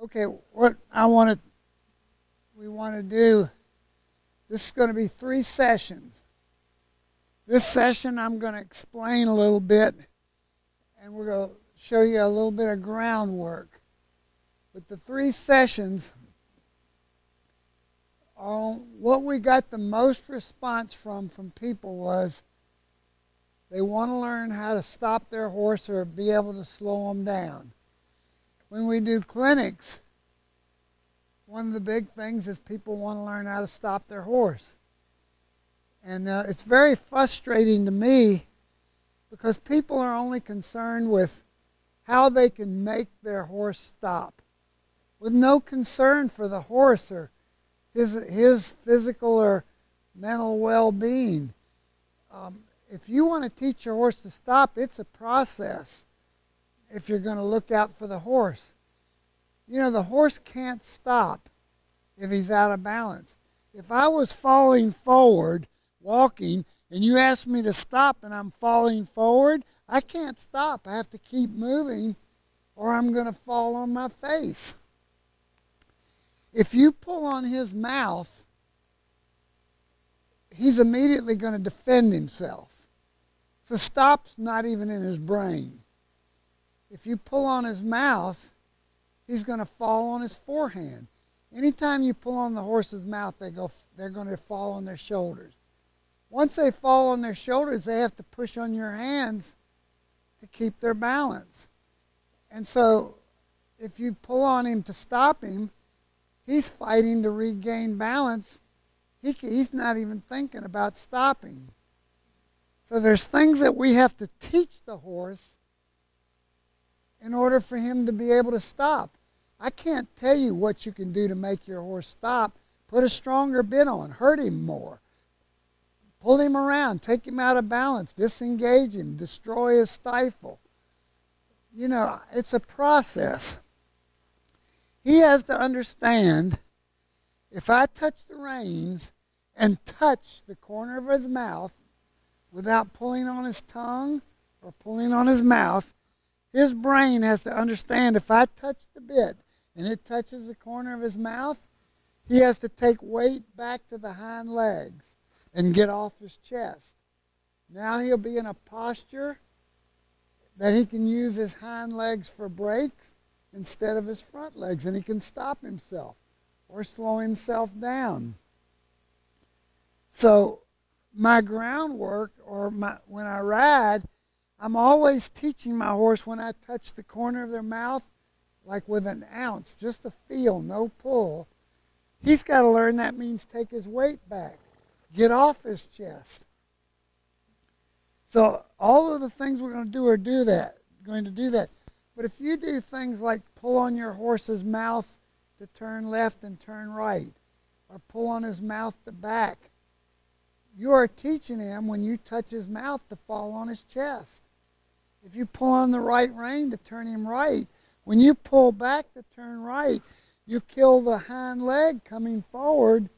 Okay, what we want to do, this is going to be 3 sessions. This session I'm going to explain a little bit, and we're going to show you a little bit of groundwork. But the 3 sessions, what we got the most response from people was they want to learn how to stop their horse or be able to slow them down. When we do clinics, one of the big things is people want to learn how to stop their horse. And it's very frustrating to me because people are only concerned with how they can make their horse stop, with no concern for the horse or his physical or mental well-being. If you want to teach your horse to stop, it's a process if you're going to look out for the horse. You know, the horse can't stop if he's out of balance. If I was falling forward, walking, and you asked me to stop and I'm falling forward, I can't stop. I have to keep moving or I'm going to fall on my face. If you pull on his mouth, he's immediately going to defend himself. So stop's not even in his brain. If you pull on his mouth, he's going to fall on his forehand. Anytime you pull on the horse's mouth, they're going to fall on their shoulders. Once they fall on their shoulders, they have to push on your hands to keep their balance. And so if you pull on him to stop him, he's fighting to regain balance. He's not even thinking about stopping. So there's things that we have to teach the horse in order for him to be able to stop. I can't tell you what you can do to make your horse stop. Put a stronger bit on, hurt him more, pull him around, take him out of balance, disengage him, destroy his stifle. You know, it's a process. He has to understand, if I touch the reins and touch the corner of his mouth without pulling on his tongue or pulling on his mouth, his brain has to understand if I touch the bit and it touches the corner of his mouth, he has to take weight back to the hind legs and get off his chest. Now he'll be in a posture that he can use his hind legs for brakes instead of his front legs, and he can stop himself or slow himself down. So my groundwork, or when I ride, I'm always teaching my horse when I touch the corner of their mouth, like with an ounce, just a feel, no pull. He's got to learn that means take his weight back, get off his chest. So all of the things we're going to do are going to do that. But if you do things like pull on your horse's mouth to turn left and turn right, or pull on his mouth to back, you are teaching him when you touch his mouth to fall on his chest. If you pull on the right rein to turn him right, when you pull back to turn right, you kill the hind leg coming forward.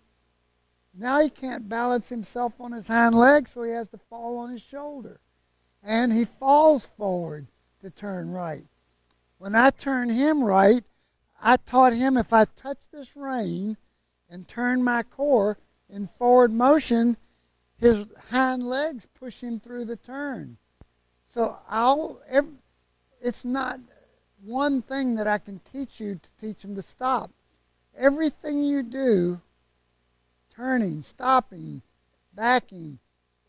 Now he can't balance himself on his hind leg, so he has to fall on his shoulder. And he falls forward to turn right. When I turn him right, I taught him if I touch this rein and turn my core in forward motion, his hind legs push him through the turn. So it's not one thing that I can teach you to teach him to stop. Everything you do, turning, stopping, backing,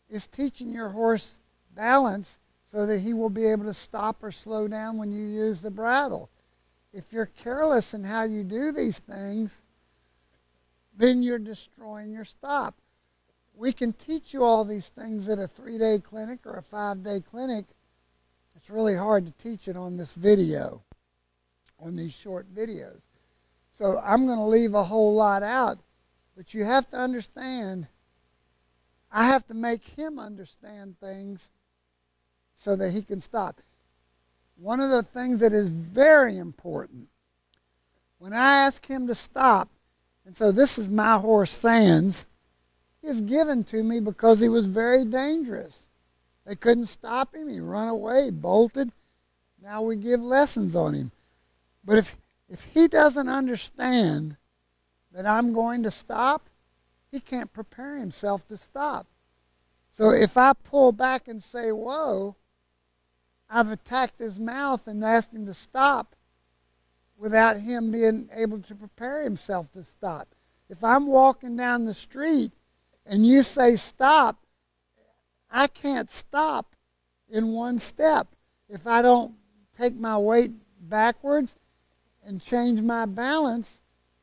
is teaching your horse balance so that he will be able to stop or slow down when you use the bridle. If you're careless in how you do these things, then you're destroying your stop. We can teach you all these things at a 3-day clinic or a 5-day clinic. It's really hard to teach it on this video, on these short videos. So I'm going to leave a whole lot out, but you have to understand, I have to make him understand things so that he can stop. One of the things that is very important, when I ask him to stop, and so this is my horse Sands, he was given to me because he was very dangerous. They couldn't stop him. He ran away, bolted. Now we give lessons on him. But If he doesn't understand that I'm going to stop, he can't prepare himself to stop. So if I pull back and say, whoa, I've attacked his mouth and asked him to stop without him being able to prepare himself to stop. If I'm walking down the street and you say stop, I can't stop in one step. If I don't take my weight backwards and change my balance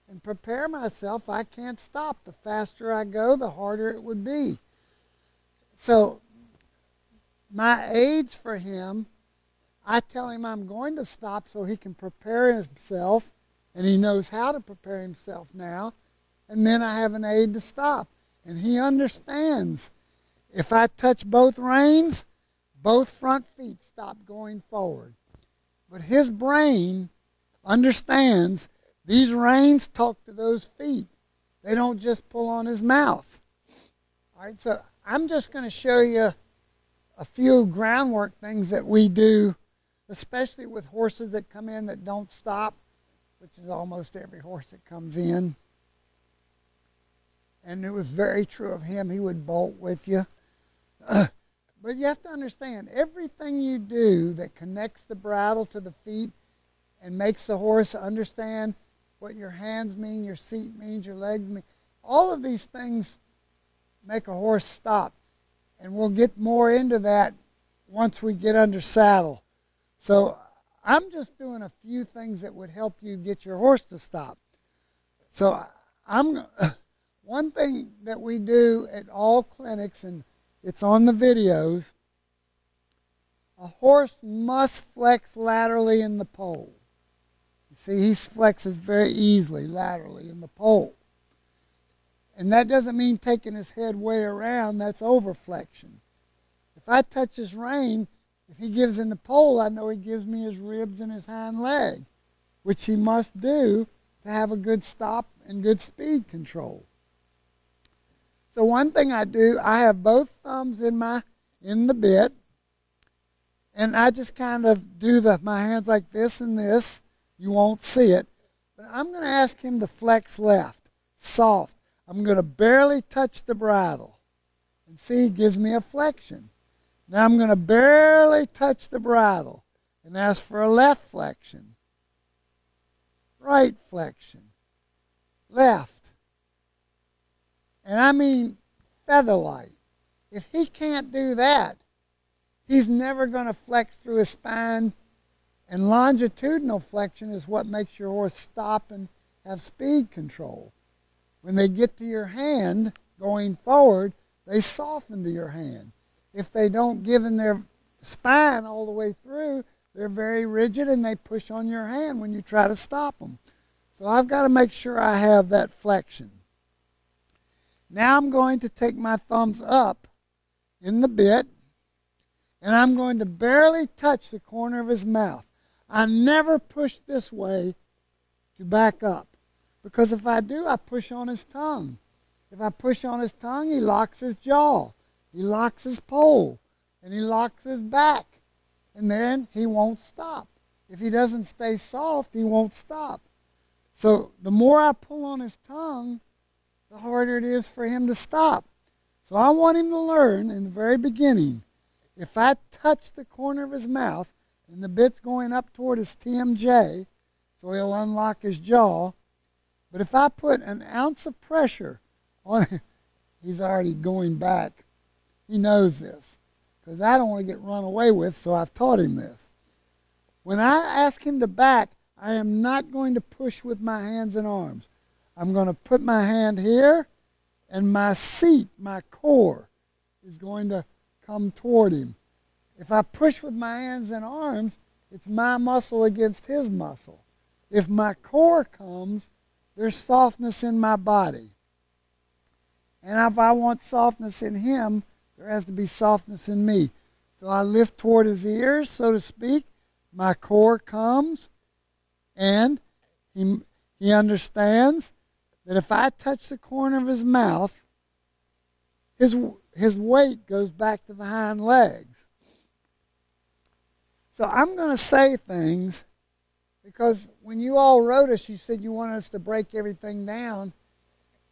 and prepare myself, I can't stop. The faster I go, the harder it would be. So my aids for him, I tell him I'm going to stop so he can prepare himself, and he knows how to prepare himself now, and then I have an aid to stop. And he understands. If I touch both reins, both front feet stop going forward. But his brain understands these reins talk to those feet. They don't just pull on his mouth. All right, so I'm just going to show you a few groundwork things that we do, especially with horses that come in that don't stop, which is almost every horse that comes in. And it was very true of him. He would bolt with you. But you have to understand, everything you do that connects the bridle to the feet and makes the horse understand what your hands mean, your seat means, your legs mean, all of these things make a horse stop. And we'll get more into that once we get under saddle. So I'm just doing a few things that would help you get your horse to stop. So one thing that we do at all clinics, and it's on the videos, a horse must flex laterally in the pole. You see, he flexes very easily laterally in the pole. And that doesn't mean taking his head way around. That's overflexion. If I touch his rein, if he gives in the pole, I know he gives me his ribs and his hind leg, which he must do to have a good stop and good speed control. So one thing I do, I have both thumbs in the bit, and I just kind of do my hands like this and this. You won't see it, but I'm going to ask him to flex left, soft. I'm going to barely touch the bridle. And see, he gives me a flexion. Now I'm going to barely touch the bridle and ask for a left flexion, right flexion, left. And I mean feather-light. If he can't do that, he's never going to flex through his spine. And longitudinal flexion is what makes your horse stop and have speed control. When they get to your hand going forward, they soften to your hand. If they don't give in their spine all the way through, they're very rigid and they push on your hand when you try to stop them. So I've got to make sure I have that flexion. Now I'm going to take my thumbs up in the bit, and I'm going to barely touch the corner of his mouth. I never push this way to back up, because if I do, I push on his tongue. If I push on his tongue, he locks his jaw, he locks his pole, and he locks his back, and then he won't stop. If he doesn't stay soft, he won't stop. So the more I pull on his tongue, the harder it is for him to stop. So I want him to learn in the very beginning, if I touch the corner of his mouth and the bit's going up toward his TMJ, so he'll unlock his jaw, but if I put an ounce of pressure on him, he's already going back. He knows this, because I don't want to get run away with, so I've taught him this. When I ask him to back, I am not going to push with my hands and arms. I'm going to put my hand here, and my seat, my core, is going to come toward him. If I push with my hands and arms, it's my muscle against his muscle. If my core comes, there's softness in my body. And if I want softness in him, there has to be softness in me. So I lift toward his ears, so to speak. My core comes, and he understands that if I touch the corner of his mouth, his weight goes back to the hind legs. So I'm going to say things Because when you all wrote us, you said you wanted us to break everything down.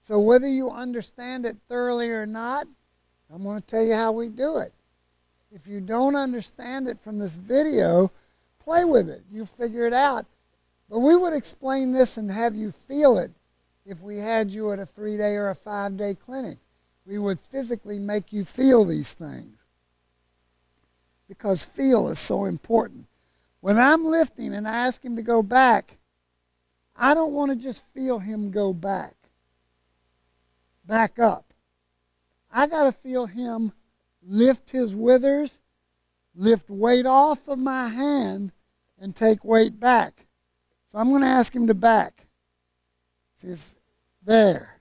So whether you understand it thoroughly or not, I'm going to tell you how we do it. If you don't understand it from this video, play with it. You figure it out. But we would explain this and have you feel it if we had you at a 3-day or a 5-day clinic. We would physically make you feel these things. Because feel is so important. When I'm lifting and I ask him to go back, I don't want to just feel him go back up. I got to feel him lift his withers, lift weight off of my hand, and take weight back. So I'm going to ask him to back. See, it's there.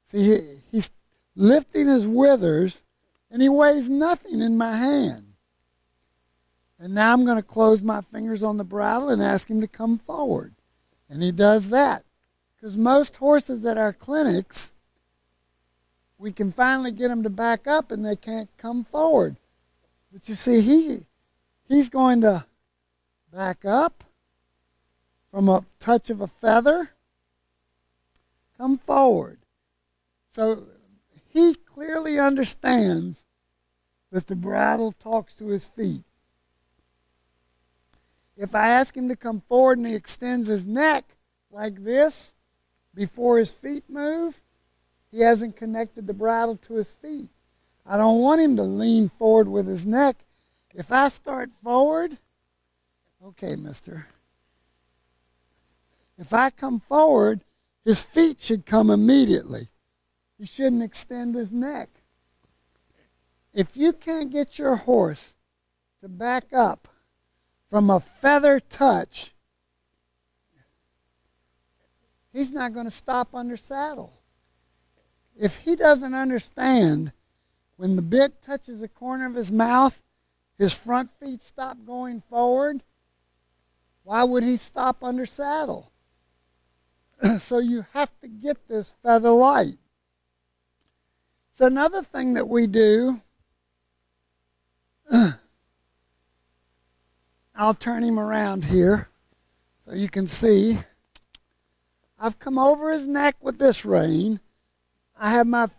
See, he's lifting his withers, and he weighs nothing in my hand. And now I'm going to close my fingers on the bridle and ask him to come forward. And he does that. Because most horses at our clinics, we can finally get them to back up and they can't come forward. But you see, he's going to back up from a touch of a feather, come forward. So he clearly understands that the bridle talks to his feet. If I ask him to come forward and he extends his neck like this before his feet move, he hasn't connected the bridle to his feet. I don't want him to lean forward with his neck. If I start forward, okay, mister. If I come forward, his feet should come immediately. He shouldn't extend his neck. If you can't get your horse to back up from a feather touch, he's not going to stop under saddle. If he doesn't understand when the bit touches the corner of his mouth, his front feet stop going forward, why would he stop under saddle? So you have to get this feather light. So another thing that we do, I'll turn him around here so you can see. I've come over his neck with this rein. I have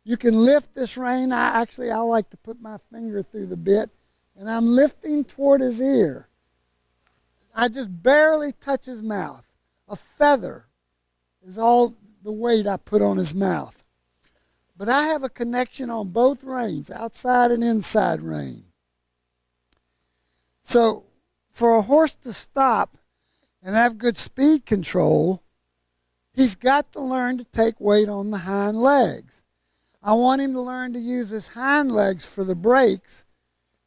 you can lift this rein. I like to put my finger through the bit, and I'm lifting toward his ear. I just barely touch his mouth. A feather is all the weight I put on his mouth. But I have a connection on both reins, outside and inside rein. So for a horse to stop and have good speed control, he's got to learn to take weight on the hind legs. I want him to learn to use his hind legs for the brakes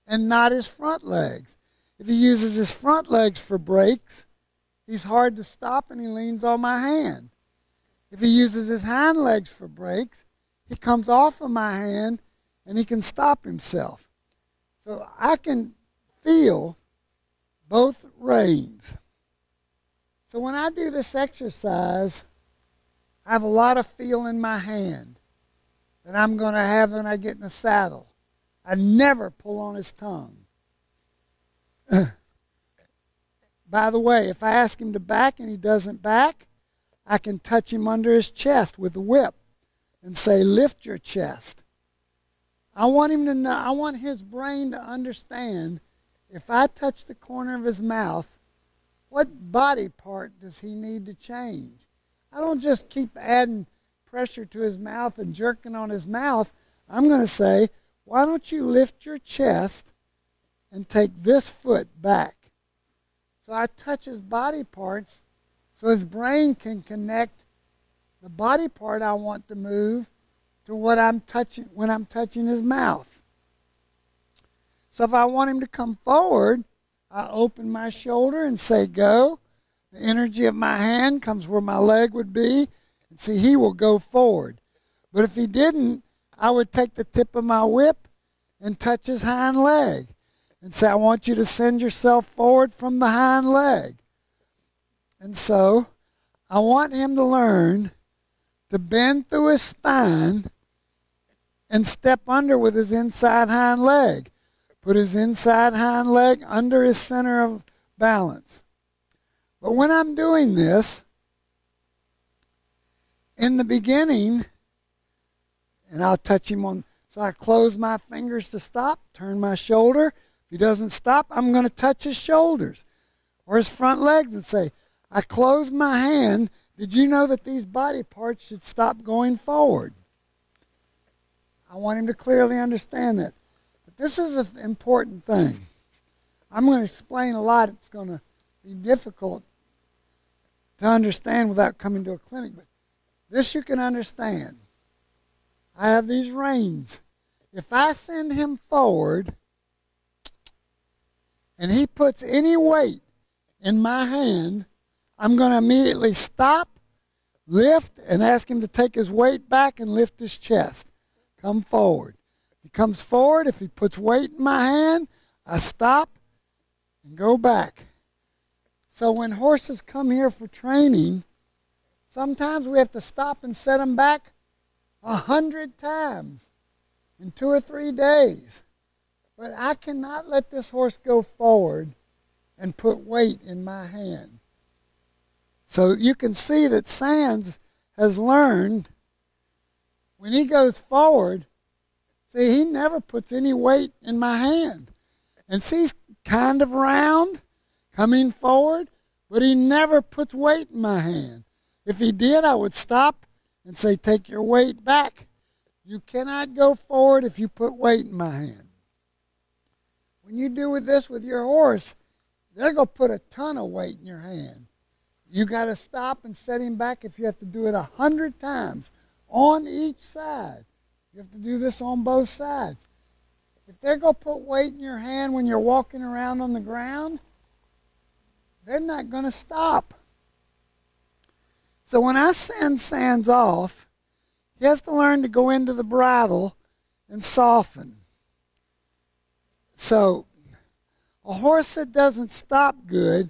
and not his front legs. If he uses his front legs for brakes, he's hard to stop and he leans on my hand. If he uses his hind legs for brakes, he comes off of my hand and he can stop himself. So I can feel both reins. So when I do this exercise, I have a lot of feel in my hand that I'm going to have when I get in the saddle. I never pull on his tongue. By the way, if I ask him to back and he doesn't back, I can touch him under his chest with the whip and say, lift your chest. I want him to know, I want his brain to understand, if I touch the corner of his mouth, what body part does he need to change? I don't just keep adding pressure to his mouth and jerking on his mouth. I'm going to say, why don't you lift your chest and take this foot back? So I touch his body parts so his brain can connect the body part I want to move to what I'm touching when I'm touching his mouth. So if I want him to come forward, I open my shoulder and say, go. The energy of my hand comes where my leg would be, and see, he will go forward. But if he didn't, I would take the tip of my whip and touch his hind leg and say, I want you to send yourself forward from the hind leg. And so I want him to learn to bend through his spine and step under with his inside hind leg. Put his inside hind leg under his center of balance. But when I'm doing this, in the beginning, and I'll touch him on, so I close my fingers to stop, turn my shoulder. If he doesn't stop, I'm going to touch his shoulders or his front legs and say, I close my hand. Did you know that these body parts should stop going forward? I want him to clearly understand that. But this is an important thing. I'm going to explain a lot. It's going to be difficult to understand without coming to a clinic. But this you can understand. I have these reins. If I send him forward and he puts any weight in my hand, I'm going to immediately stop, lift, and ask him to take his weight back and lift his chest. Come forward. If he comes forward, if he puts weight in my hand, I stop and go back. So when horses come here for training, sometimes we have to stop and set them back 100 times in 2 or 3 days. But I cannot let this horse go forward and put weight in my hand. So you can see that Sands has learned when he goes forward, see, he never puts any weight in my hand. And see, he's kind of round, coming forward, but he never puts weight in my hand. If he did, I would stop and say, take your weight back. You cannot go forward if you put weight in my hand. When you do this with your horse, they're going to put a ton of weight in your hand. You got to stop and set him back if you have to do it 100 times on each side. You have to do this on both sides. If they're going to put weight in your hand when you're walking around on the ground, they're not going to stop. So when I send Sands off, he has to learn to go into the bridle and soften. So a horse that doesn't stop good,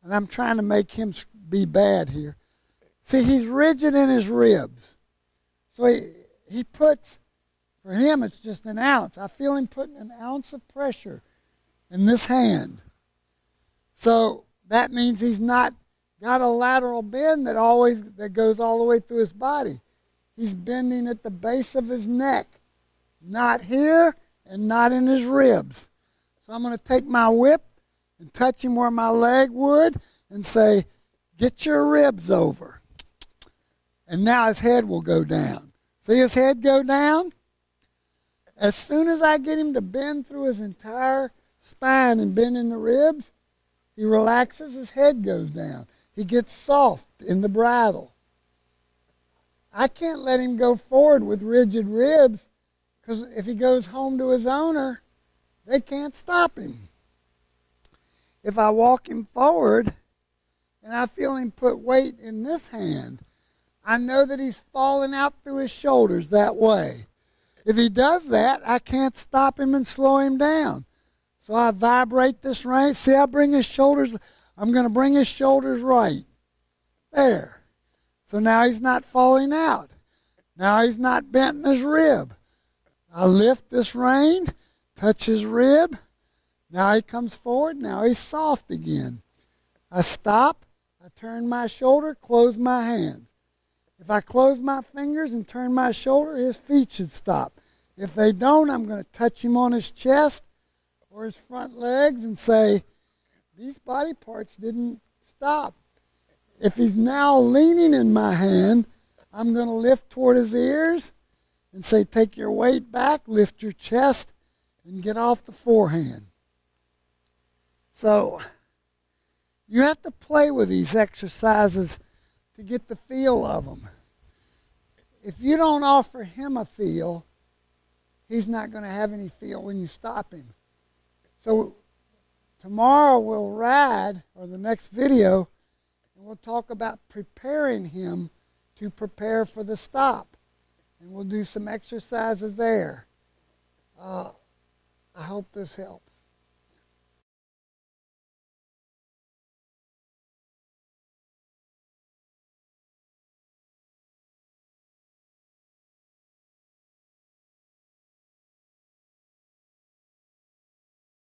and I'm trying to make him be bad here. See, he's rigid in his ribs. So he puts, for him it's just an ounce. I feel him putting an ounce of pressure in this hand. So that means he's not got a lateral bend that goes all the way through his body. He's bending at the base of his neck, not here and not in his ribs. So I'm going to take my whip and touch him where my leg would and say, get your ribs over. And now his head will go down. See his head go down? As soon as I get him to bend through his entire spine and bend in the ribs, he relaxes, his head goes down. He gets soft in the bridle. I can't let him go forward with rigid ribs because if he goes home to his owner, they can't stop him. If I walk him forward and I feel him put weight in this hand, I know that he's falling out through his shoulders that way. If he does that, I can't stop him and slow him down. So I vibrate this rein. See, I bring his shoulders, I'm going to bring his shoulders right. There. So now he's not falling out. Now he's not bent in his rib. I lift this rein, touch his rib. Now he comes forward. Now he's soft again. I stop. I turn my shoulder, close my hands. If I close my fingers and turn my shoulder, his feet should stop. If they don't, I'm going to touch him on his chest or his front legs and say, these body parts didn't stop. If he's now leaning in my hand, I'm going to lift toward his ears and say, take your weight back, lift your chest, and get off the forehand. So you have to play with these exercises to get the feel of them. If you don't offer him a feel, he's not going to have any feel when you stop him. So tomorrow we'll ride, or the next video, and we'll talk about preparing him to prepare for the stop. And we'll do some exercises there. I hope this helps.